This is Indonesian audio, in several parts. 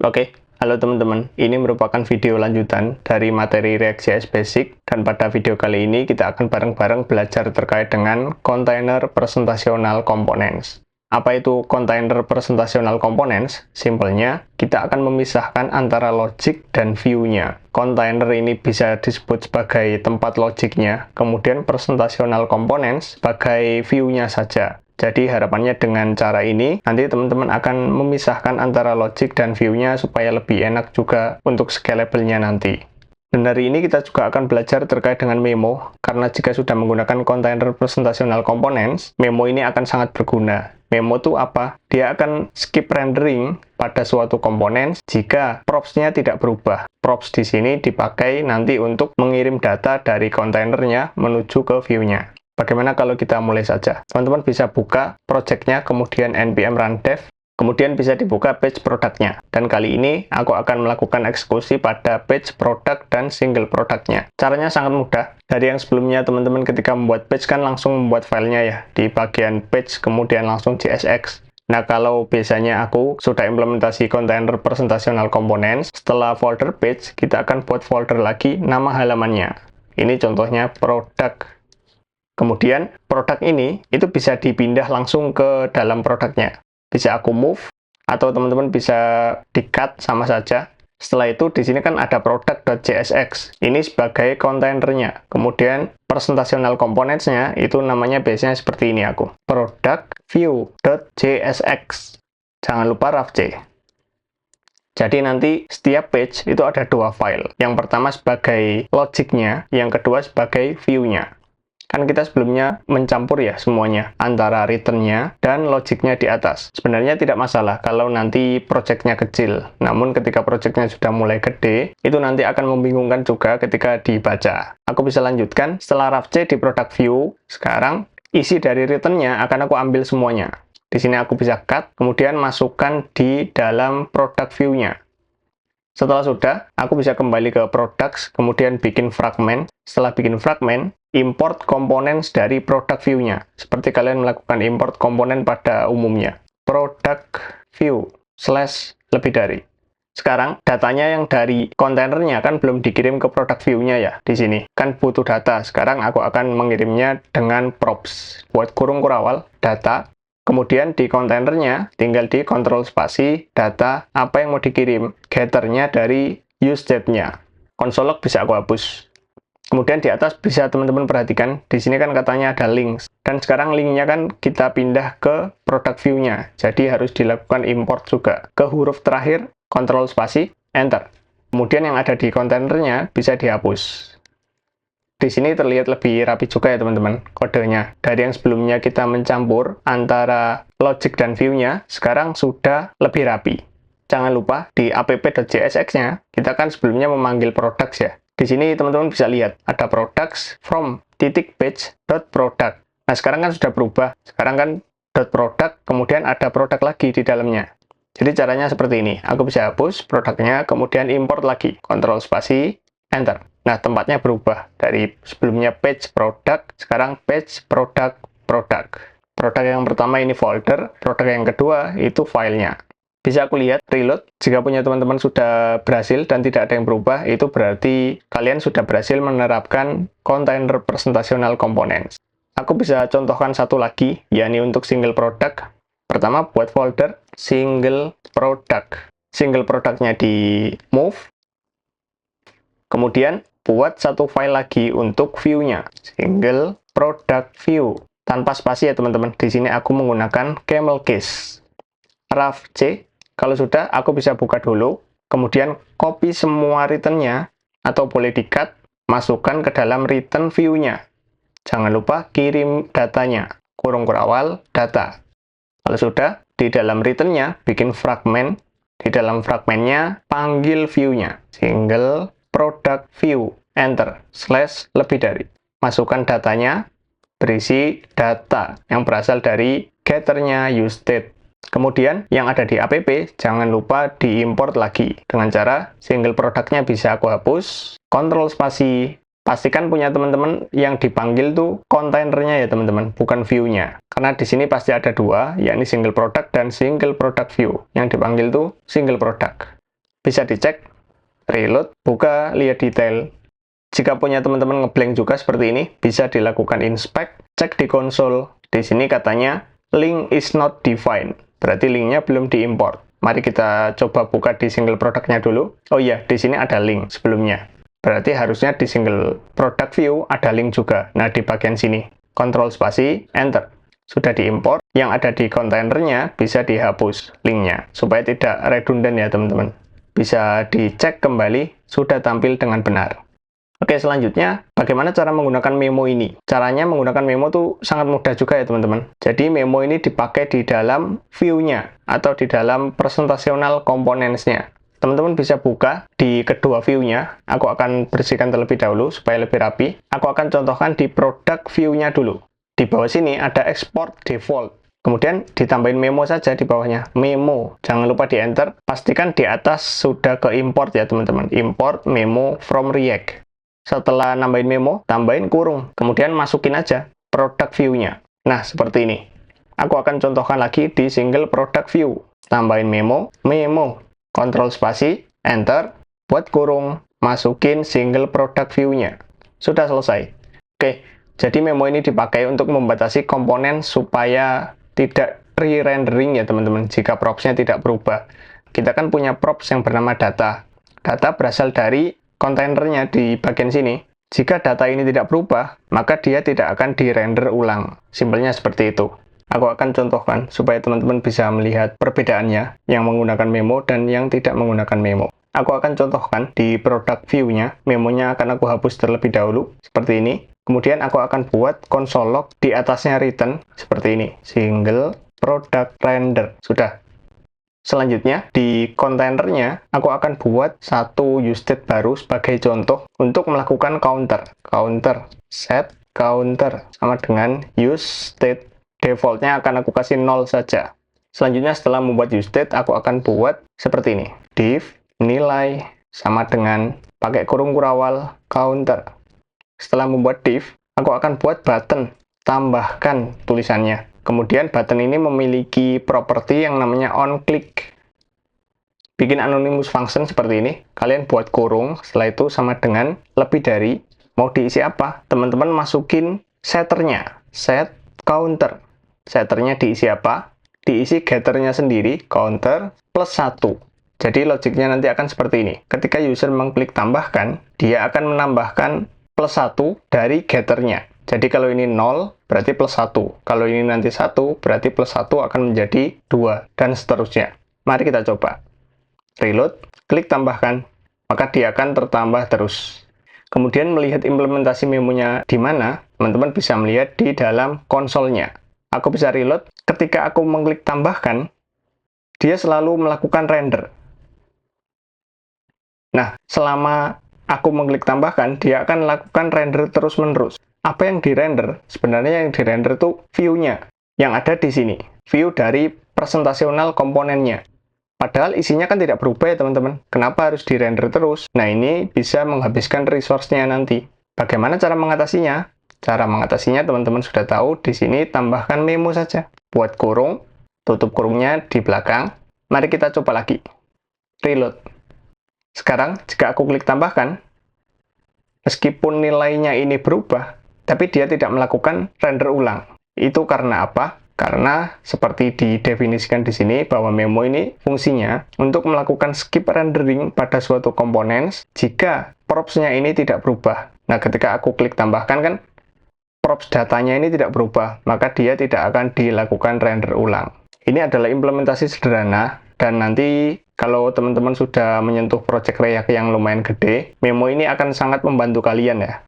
Oke, halo teman-teman. Ini merupakan video lanjutan dari materi React.js Basic, dan pada video kali ini kita akan bareng-bareng belajar terkait dengan Container Presentational Components. Apa itu Container Presentational Components? Simpelnya, kita akan memisahkan antara logic dan view-nya. Container ini bisa disebut sebagai tempat logiknya, kemudian Presentational Components sebagai view-nya saja. Jadi harapannya dengan cara ini, nanti teman-teman akan memisahkan antara logic dan view-nya supaya lebih enak juga untuk scalable-nya nanti. Dan hari ini kita juga akan belajar terkait dengan memo, karena jika sudah menggunakan Container Presentational Components, memo ini akan sangat berguna. Memo itu apa? Dia akan skip rendering pada suatu komponen jika props-nya tidak berubah. Props di sini dipakai nanti untuk mengirim data dari kontainernya menuju ke view-nya. Bagaimana kalau kita mulai saja? Teman-teman bisa buka project-nya, kemudian npm run dev, kemudian bisa dibuka page product-nya. Dan kali ini aku akan melakukan eksekusi pada page product dan single product-nya. Caranya sangat mudah. Dari yang sebelumnya teman-teman ketika membuat page kan langsung membuat filenya ya, di bagian page kemudian langsung JSX. Nah, kalau biasanya aku sudah implementasi Container Presentational Components, setelah folder page, kita akan buat folder lagi nama halamannya. Ini contohnya product. Kemudian, produk ini itu bisa dipindah langsung ke dalam produknya. Bisa aku move, atau teman-teman bisa di-cut sama saja. Setelah itu, di sini kan ada product.jsx. Ini sebagai kontainernya. Kemudian, presentational components-nya itu namanya biasanya seperti ini aku. Product view.jsx. Jangan lupa rafc. Jadi nanti setiap page itu ada dua file. Yang pertama sebagai logiknya, yang kedua sebagai view-nya. Kan kita sebelumnya mencampur ya semuanya, antara return-nya dan logiknya di atas. Sebenarnya tidak masalah kalau nanti project-nya kecil. Namun ketika project-nya sudah mulai gede, itu nanti akan membingungkan juga ketika dibaca. Aku bisa lanjutkan, setelah rafc di product view, sekarang isi dari return-nya akan aku ambil semuanya. Di sini aku bisa cut, kemudian masukkan di dalam product view-nya. Setelah sudah, aku bisa kembali ke products, kemudian bikin fragment. Setelah bikin fragment, import components dari product view-nya. Seperti kalian melakukan import komponen pada umumnya. Product view / lebih dari. Sekarang, datanya yang dari kontainernya kan belum dikirim ke product view-nya ya, di sini. Kan butuh data. Sekarang aku akan mengirimnya dengan props. Buat kurung kurawal, data. Kemudian di kontainernya tinggal di kontrol spasi, data, apa yang mau dikirim. Getternya dari useDate-nya. Konsolog bisa aku hapus. Kemudian di atas bisa teman-teman perhatikan, di sini kan katanya ada links. Dan sekarang linknya kan kita pindah ke product view-nya. Jadi harus dilakukan import juga. Ke huruf terakhir, kontrol spasi, enter. Kemudian yang ada di kontainernya bisa dihapus. Di sini terlihat lebih rapi juga ya teman-teman kodenya. Dari yang sebelumnya kita mencampur antara logic dan view-nya, sekarang sudah lebih rapi. Jangan lupa di app.jsx-nya, kita kan sebelumnya memanggil products ya. Di sini teman-teman bisa lihat, ada products from .page.product. Nah, sekarang kan sudah berubah. Sekarang kan .product, kemudian ada produk lagi di dalamnya. Jadi caranya seperti ini. Aku bisa hapus produknya, kemudian import lagi. Kontrol spasi, enter. Nah, tempatnya berubah. Dari sebelumnya page product, sekarang page product product. Produk yang pertama ini folder, produk yang kedua itu filenya. Bisa aku lihat, reload. Jika punya teman-teman sudah berhasil dan tidak ada yang berubah, itu berarti kalian sudah berhasil menerapkan Container Presentational Components. Aku bisa contohkan satu lagi, yakni untuk single product. Pertama, buat folder single product. Single product-nya di move. Kemudian, buat satu file lagi untuk view-nya. Single product view. Tanpa spasi ya teman-teman. Di sini aku menggunakan camel case. rafc. Kalau sudah, aku bisa buka dulu, kemudian copy semua return-nya, atau boleh di-cut, masukkan ke dalam return view-nya. Jangan lupa kirim datanya, kurung kurawal, data. Kalau sudah, di dalam return-nya, bikin fragment, di dalam fragmentnya, panggil view-nya, single product view, enter, / lebih dari. Masukkan datanya, berisi data yang berasal dari getternya useDate. Kemudian, yang ada di app, jangan lupa diimport lagi. Dengan cara, single produknya bisa aku hapus, kontrol spasi. Pastikan punya teman-teman yang dipanggil tuh kontainernya ya teman-teman, bukan view-nya. Karena di sini pasti ada dua, yakni single product dan single product view. Yang dipanggil tuh single product. Bisa dicek, reload, buka, lihat detail. Jika punya teman-teman ngeblank juga seperti ini, bisa dilakukan inspect, cek di konsol. Di sini katanya, link is not defined. Berarti linknya belum diimport. Mari kita coba buka di single produknya dulu. Oh iya, di sini ada link sebelumnya. Berarti harusnya di single product view ada link juga. Nah, di bagian sini, Ctrl spasi, Enter. Sudah diimport, yang ada di kontainernya bisa dihapus linknya, supaya tidak redundant ya teman-teman. Bisa dicek kembali, sudah tampil dengan benar. Oke, selanjutnya, bagaimana cara menggunakan memo ini? Caranya menggunakan memo tuh sangat mudah juga ya teman-teman. Jadi memo ini dipakai di dalam view-nya, atau di dalam presentational components-nya. Teman-teman bisa buka di kedua view-nya. Aku akan bersihkan terlebih dahulu supaya lebih rapi. Aku akan contohkan di product view-nya dulu. Di bawah sini ada export default. Kemudian ditambahin memo saja di bawahnya. Memo. Jangan lupa di enter. Pastikan di atas sudah ke import ya teman-teman. Import memo from React. Setelah nambahin memo, tambahin kurung. Kemudian masukin aja product view-nya. Nah, seperti ini. Aku akan contohkan lagi di single product view. Tambahin memo, Ctrl spasi, enter, buat kurung, masukin single product view-nya. Sudah selesai. Oke, jadi memo ini dipakai untuk membatasi komponen supaya tidak re-rendering ya teman-teman, jika props-nya tidak berubah. Kita kan punya props yang bernama data. Data berasal dari kontainernya di bagian sini. Jika data ini tidak berubah, maka dia tidak akan di-render ulang. Simpelnya seperti itu. Aku akan contohkan supaya teman-teman bisa melihat perbedaannya yang menggunakan memo dan yang tidak menggunakan memo. Aku akan contohkan di product view-nya, memonya akan aku hapus terlebih dahulu, seperti ini. Kemudian aku akan buat console log di atasnya return, seperti ini. Single product render. Sudah. Selanjutnya, di kontainernya, aku akan buat satu useState baru sebagai contoh untuk melakukan counter. Counter, set, counter, sama dengan useState. Defaultnya akan aku kasih 0 saja. Selanjutnya, setelah membuat useState, aku akan buat seperti ini. Div, nilai, sama dengan pakai kurung kurawal, counter. Setelah membuat div, aku akan buat button, tambahkan tulisannya. Kemudian button ini memiliki properti yang namanya onClick. Bikin anonymous function seperti ini. Kalian buat kurung, setelah itu sama dengan lebih dari. Mau diisi apa? Teman-teman masukin setternya. Set counter. Setternya diisi apa? Diisi getternya sendiri, counter plus 1. Jadi logiknya nanti akan seperti ini. Ketika user mengklik tambahkan, dia akan menambahkan plus 1 dari getternya. Jadi kalau ini 0, berarti plus 1. Kalau ini nanti 1, berarti plus 1 akan menjadi 2, dan seterusnya. Mari kita coba. Reload, klik tambahkan, maka dia akan tertambah terus. Kemudian melihat implementasi memonya di mana, teman-teman bisa melihat di dalam konsolnya. Aku bisa reload, ketika aku mengklik tambahkan, dia selalu melakukan render. Nah, selama aku mengklik tambahkan, dia akan lakukan render terus-menerus. Apa yang di-render? Sebenarnya yang di-render itu view-nya, yang ada di sini. View dari presentational komponennya. Padahal isinya kan tidak berubah ya teman-teman. Kenapa harus di-render terus? Nah, ini bisa menghabiskan resource-nya nanti. Bagaimana cara mengatasinya? Cara mengatasinya teman-teman sudah tahu, di sini tambahkan memo saja. Buat kurung, tutup kurungnya di belakang. Mari kita coba lagi. Reload. Sekarang, jika aku klik tambahkan, meskipun nilainya ini berubah, tapi dia tidak melakukan render ulang. Itu karena apa? Karena seperti didefinisikan di sini, bahwa memo ini fungsinya untuk melakukan skip rendering pada suatu komponen jika props-nya ini tidak berubah. Nah, ketika aku klik tambahkan kan, props datanya ini tidak berubah, maka dia tidak akan dilakukan render ulang. Ini adalah implementasi sederhana, dan nanti kalau teman-teman sudah menyentuh project React yang lumayan gede, memo ini akan sangat membantu kalian ya.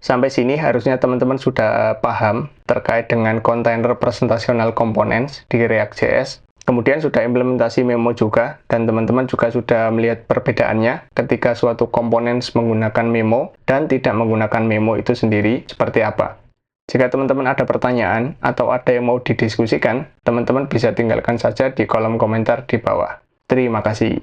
Sampai sini harusnya teman-teman sudah paham terkait dengan container presentational components di React.js. Kemudian sudah implementasi memo juga, dan teman-teman juga sudah melihat perbedaannya ketika suatu komponen menggunakan memo dan tidak menggunakan memo itu sendiri seperti apa. Jika teman-teman ada pertanyaan atau ada yang mau didiskusikan, teman-teman bisa tinggalkan saja di kolom komentar di bawah. Terima kasih.